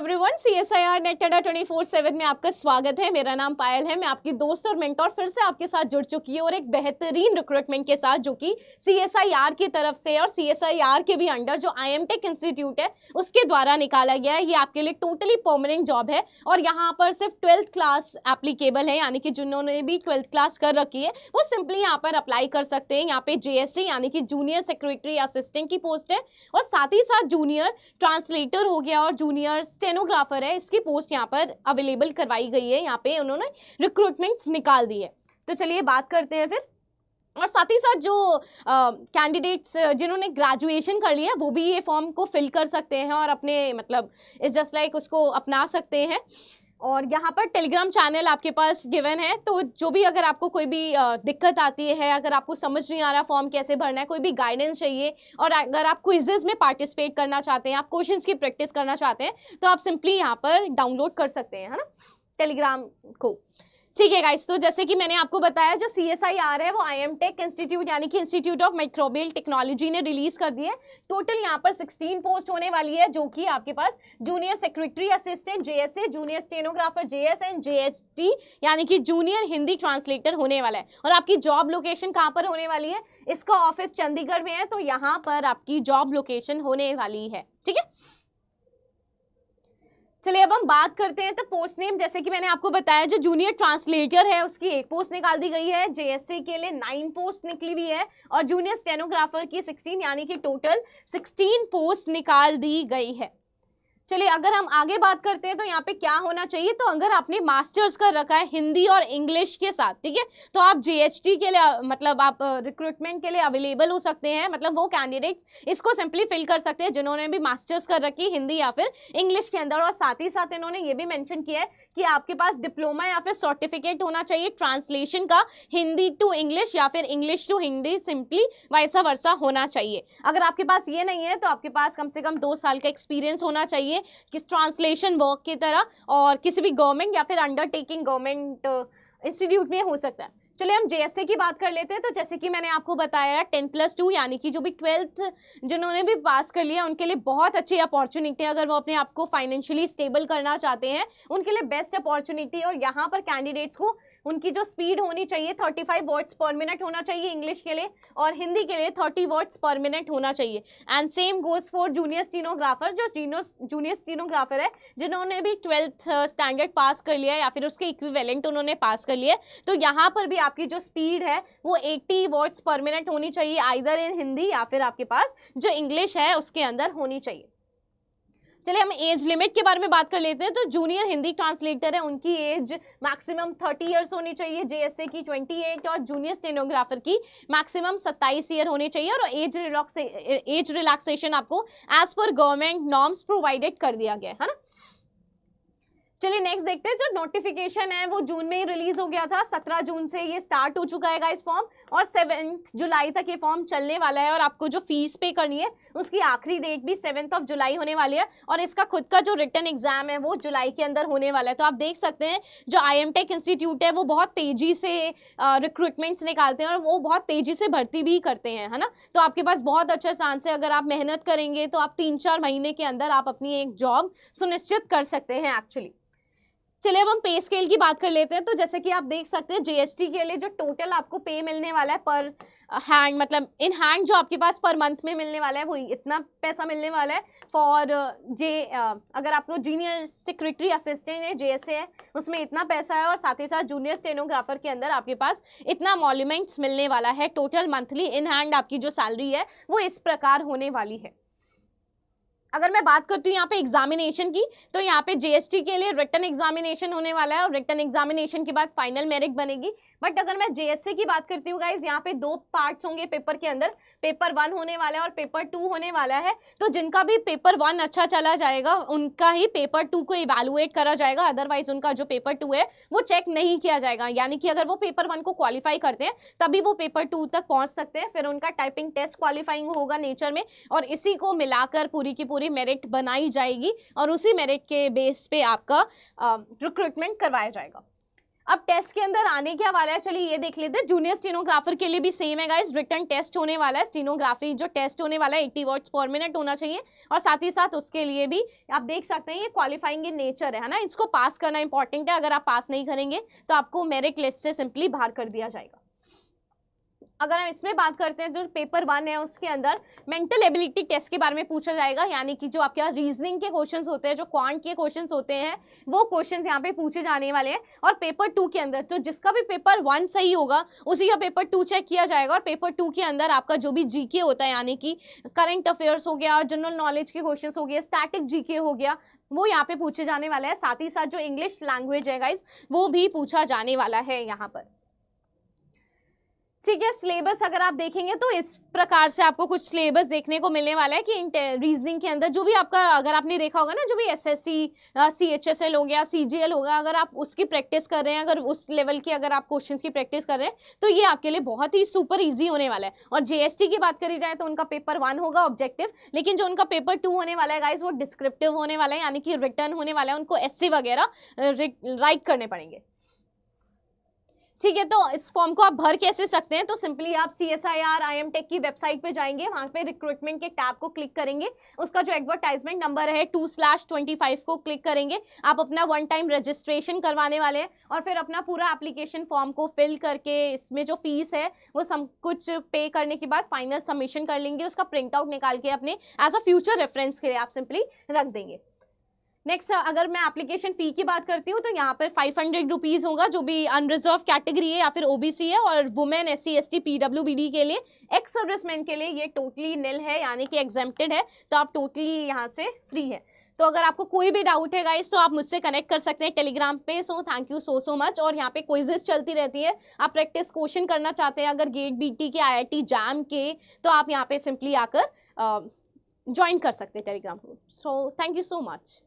Everyone, CSIR net अड्डा 24/7 में आपका स्वागत है। मेरा नाम पायल है। मैं आपकी दोस्त और मेंटोर फिर से आपके साथ जुड़ चुकी हूँ और एक बेहतरीन रिक्रूटमेंट के साथ, जो कि CSIR की तरफ से और CSIR के भी अंडर जो IMTech इंस्टीट्यूट है उसके द्वारा निकाला गया है। ये आपके लिए टोटली परमानेंट जॉब है और यहाँ पर सिर्फ 12th क्लास एप्लीकेबल है, यानी कि जिन्होंने भी 12th क्लास कर रखी है वो सिंपली यहाँ पर अप्लाई कर सकते हैं। यहाँ पे JSC यानी कि जूनियर सेक्रेटरी असिस्टेंट की पोस्ट है और साथ ही साथ जूनियर ट्रांसलेटर हो गया और जूनियर स्टेनोग्राफर है, इसकी पोस्ट यहाँ पर अवेलेबल करवाई गई है। यहाँ पे उन्होंने रिक्रूटमेंट्स निकाल दी है। तो चलिए बात करते हैं फिर। और साथ ही साथ जो कैंडिडेट्स जिन्होंने ग्रेजुएशन कर लिया है वो भी ये फॉर्म को फिल कर सकते हैं और अपने मतलब इट्स जस्ट लाइक उसको अपना सकते हैं। और यहाँ पर टेलीग्राम चैनल आपके पास गिवन है, तो जो भी अगर आपको कोई भी दिक्कत आती है, अगर आपको समझ नहीं आ रहा फॉर्म कैसे भरना है, कोई भी गाइडेंस चाहिए और अगर आप क्विजेज में पार्टिसिपेट करना चाहते हैं, आप क्वेश्चंस की प्रैक्टिस करना चाहते हैं, तो आप सिंपली यहाँ पर डाउनलोड कर सकते हैं, है ना, टेलीग्राम को। ठीक है गाइस, तो जैसे कि मैंने आपको बताया जो CSIR है वो IMTech इंस्टीट्यूट यानी कि इंस्टीट्यूट ऑफ माइक्रोबियल टेक्नोलॉजी ने रिलीज कर दी है। टोटल यहाँ पर 16 पोस्ट होने वाली है, जो कि आपके पास junior secretary assistant JSA, junior stenographer JS and JST यानी कि जूनियर हिंदी ट्रांसलेटर होने वाला है। और आपकी जॉब लोकेशन कहाँ पर होने वाली है? इसका ऑफिस चंडीगढ़ में है, तो यहाँ पर आपकी जॉब लोकेशन होने वाली है। ठीक है, चलिए अब हम बात करते हैं। तो पोस्ट नेम जैसे कि मैंने आपको बताया, जो जूनियर ट्रांसलेटर है उसकी एक पोस्ट निकाल दी गई है, JSA के लिए 9 पोस्ट निकली हुई है और जूनियर स्टेनोग्राफर की 16 यानी कि टोटल 16 पोस्ट निकाल दी गई है। चलिए अगर हम आगे बात करते हैं तो यहाँ पे क्या होना चाहिए, तो अगर आपने मास्टर्स कर रखा है हिंदी और इंग्लिश के साथ, ठीक है, तो आप JHT के लिए मतलब आप रिक्रूटमेंट के लिए अवेलेबल हो सकते हैं। मतलब वो कैंडिडेट्स इसको सिंपली फिल कर सकते हैं जिन्होंने भी मास्टर्स कर रखी है हिंदी या फिर इंग्लिश के अंदर। और साथ ही साथ इन्होंने ये भी मेंशन किया है कि आपके पास डिप्लोमा या फिर सर्टिफिकेट होना चाहिए ट्रांसलेशन का, हिंदी टू इंग्लिश या फिर इंग्लिश टू हिंदी, सिंपली वैसा वर्सा होना चाहिए। अगर आपके पास ये नहीं है तो आपके पास कम से कम 2 साल का एक्सपीरियंस होना चाहिए किस ट्रांसलेशन वर्क की तरह, और किसी भी गवर्नमेंट या फिर अंडरटेकिंग गवर्नमेंट इंस्टीट्यूट में हो सकता है। चलिए हम JSA की बात कर लेते हैं। तो जैसे कि मैंने आपको बताया 10+2 यानी कि जो भी 12th जिन्होंने भी पास कर लिया उनके लिए बहुत अच्छी अपॉर्चुनिटी है। अगर वो अपने आप को फाइनेंशियली स्टेबल करना चाहते हैं उनके लिए बेस्ट अपॉर्चुनिटी। और यहाँ पर कैंडिडेट्स को उनकी जो स्पीड होनी चाहिए 35 वर्ड्स पर मिनट होना चाहिए इंग्लिश के लिए, और हिंदी के लिए 30 वर्ड्स पर मिनट होना चाहिए। And same goes for junior stenographer, जो जूनियर स्टीनोग्राफर है जिन्होंने भी 12th स्टैंडर्ड पास कर लिया या फिर उसके इक्विवेलेंट उन्होंने पास कर लिया, तो यहाँ पर भी आपकी जो स्पीड है वो 80 वर्ड्स पर मिनट होनी चाहिए, आइदर इन हिंदी या फिर आपके पास जो इंग्लिश है उसके अंदर होनी चाहिए। चलिए हम एज लिमिट के बारे में बात कर लेते हैं। तो जूनियर हिंदी ट्रांसलेटर है उनकी एज मैक्सिमम 30 इयर्स होनी चाहिए, JSA की 28 और जूनियर स्टेनोग्राफर की मैक्सिमम 27 ईयर होनी चाहिए। और एज रिलैक्सेशन आपको एज पर गवर्नमेंट नॉर्म्स प्रोवाइडेड कर दिया गया है ना। चलिए नेक्स्ट देखते हैं। जो नोटिफिकेशन है वो जून में ही रिलीज हो गया था, 17 जून से ये स्टार्ट हो चुका है गाइस फॉर्म, और 7 जुलाई तक ये फॉर्म चलने वाला है। और आपको जो फीस पे करनी है उसकी आखिरी डेट भी 7 जुलाई होने वाली है, और इसका खुद का जो रिटन एग्जाम है वो जुलाई के अंदर होने वाला है। तो आप देख सकते हैं जो IMTech इंस्टीट्यूट है वो बहुत तेजी से रिक्रूटमेंट्स निकालते हैं और वो बहुत तेजी से भर्ती भी करते हैं, है ना। तो आपके पास बहुत अच्छा चांस है, अगर आप मेहनत करेंगे तो आप 3-4 महीने के अंदर आप अपनी एक जॉब सुनिश्चित कर सकते हैं एक्चुअली। चलिए अब हम पे स्केल की बात कर लेते हैं। तो जैसे कि आप देख सकते हैं JST के लिए जो टोटल आपको पे मिलने वाला है पर हैंड, मतलब इन हैंड जो आपके पास पर मंथ में मिलने वाला है वो इतना पैसा मिलने वाला है। फॉर अगर आपको जूनियर सेक्रेटरी असिस्टेंट है JSA है उसमें इतना पैसा है, और साथ ही साथ जूनियर स्टेनोग्राफर के अंदर आपके पास इतना मॉल्यूमेंट्स मिलने वाला है। टोटल मंथली इन हैंड आपकी जो सैलरी है वो इस प्रकार होने वाली है। अगर मैं बात करती हूँ यहाँ पे एग्जामिनेशन की, तो यहाँ पे JST के लिए रिटन एग्जामिनेशन होने वाला है और रिटन एग्जामिनेशन के बाद फाइनल मेरिट बनेगी। बट अगर मैं JSA की बात करती हूँ गाइज, यहाँ पे 2 पार्ट्स होंगे पेपर के अंदर, पेपर 1 होने वाला है और पेपर 2 होने वाला है। तो जिनका भी पेपर 1 अच्छा चला जाएगा उनका ही पेपर 2 को इवैल्यूएट करा जाएगा, अदरवाइज उनका जो पेपर 2 है वो चेक नहीं किया जाएगा। यानी कि अगर वो पेपर 1 को क्वालिफाई करते हैं तभी वो पेपर 2 तक पहुँच सकते हैं। फिर उनका टाइपिंग टेस्ट क्वालिफाइंग होगा नेचर में, और इसी को मिलाकर पूरी की पूरी मेरिट बनाई जाएगी और उसी मेरिट के बेस पे आपका रिक्रूटमेंट करवाया जाएगा। अब टेस्ट के अंदर आने क्या वाला है, चलिए ये देख लेते हैं। जूनियर स्टेनोग्राफर के लिए भी सेम है गाइस, रिटन टेस्ट होने वाला है। स्टेनोग्राफी जो टेस्ट होने वाला है 80 वर्ड्स पर मिनट होना चाहिए, और साथ ही साथ उसके लिए भी आप देख सकते हैं ये क्वालिफाइंग इन नेचर है ना, इसको पास करना इंपॉर्टेंट है। अगर आप पास नहीं करेंगे तो आपको मेरिट लिस्ट से सिंपली बाहर कर दिया जाएगा। अगर हम इसमें बात करते हैं, जो पेपर 1 है उसके अंदर मेंटल एबिलिटी टेस्ट के बारे में पूछा जाएगा, यानी कि जो आपके रीजनिंग के क्वेश्चंस होते हैं, जो क्वांट के क्वेश्चंस होते हैं, वो क्वेश्चंस यहाँ पे पूछे जाने वाले हैं। और पेपर 2 के अंदर तो जिसका भी पेपर 1 सही होगा उसी का पेपर 2 चेक किया जाएगा। और पेपर 2 के अंदर आपका जो भी जीके होता है, यानी कि करंट अफेयर्स हो गया, जनरल नॉलेज के क्वेश्चन हो गया, स्टैटिक जीके हो गया, वो यहाँ पे पूछे जाने वाला है। साथ ही साथ जो इंग्लिश लैंग्वेज है गाइज, वो भी पूछा जाने वाला है यहाँ पर। ठीक है, सिलेबस अगर आप देखेंगे तो इस प्रकार से आपको कुछ सिलेबस देखने को मिलने वाला है कि रीजनिंग के अंदर जो भी आपका, अगर आपने देखा होगा ना, जो भी एसएससी, सीएचएसएल हो गया, सीजीएल होगा, अगर आप उसकी प्रैक्टिस कर रहे हैं, अगर उस लेवल की अगर आप क्वेश्चंस की प्रैक्टिस कर रहे हैं तो ये आपके लिए बहुत ही सुपर इजी होने वाला है। और जीएसटी की बात करी जाए तो उनका पेपर 1 होगा ऑब्जेक्टिव, लेकिन जो उनका पेपर 2 होने वाला है गाइस, वो डिस्क्रिप्टिव होने वाला है, यानी कि रिटर्न होने वाला है, उनको एससी वगैरह राइट करने पड़ेंगे। ठीक है, तो इस फॉर्म को आप भर कैसे सकते हैं, तो सिंपली आप CSIR IM Tech की वेबसाइट पे जाएंगे, वहां पे रिक्रूटमेंट के टैब को क्लिक करेंगे, उसका जो एडवर्टाइजमेंट नंबर है 2/25 को क्लिक करेंगे। आप अपना 1 टाइम रजिस्ट्रेशन करवाने वाले हैं, और फिर अपना पूरा एप्लीकेशन फॉर्म को फिल करके इसमें जो फीस है वो सब कुछ पे करने के बाद फाइनल सबमिशन कर लेंगे। उसका प्रिंट आउट निकाल के अपने एज अ फ्यूचर रेफरेंस के लिए आप सिंपली रख देंगे। नेक्स्ट, अगर मैं एप्लीकेशन फ़ी की बात करती हूँ तो यहाँ पर 500 रुपीज़ होगा, जो भी अनरिजर्व कैटेगरी है या फिर ओबीसी है, और वुमेन, SC ST PWBD के लिए, एक्स सर्विसमैन के लिए ये टोटली निल है, यानी कि एग्जेम्प्टेड है, तो आप टोटली यहाँ से फ्री है। तो अगर आपको कोई भी डाउट है गाइस तो आप मुझसे कनेक्ट कर सकते हैं टेलीग्राम पे। So thank you so much. और यहाँ पे क्विजेस चलती रहती है, आप प्रैक्टिस क्वेश्चन करना चाहते हैं अगर गेट BT के, IIT जैम के, तो आप यहाँ पे सिंपली आकर ज्वाइन कर सकते हैं Telegram group. So thank you so much.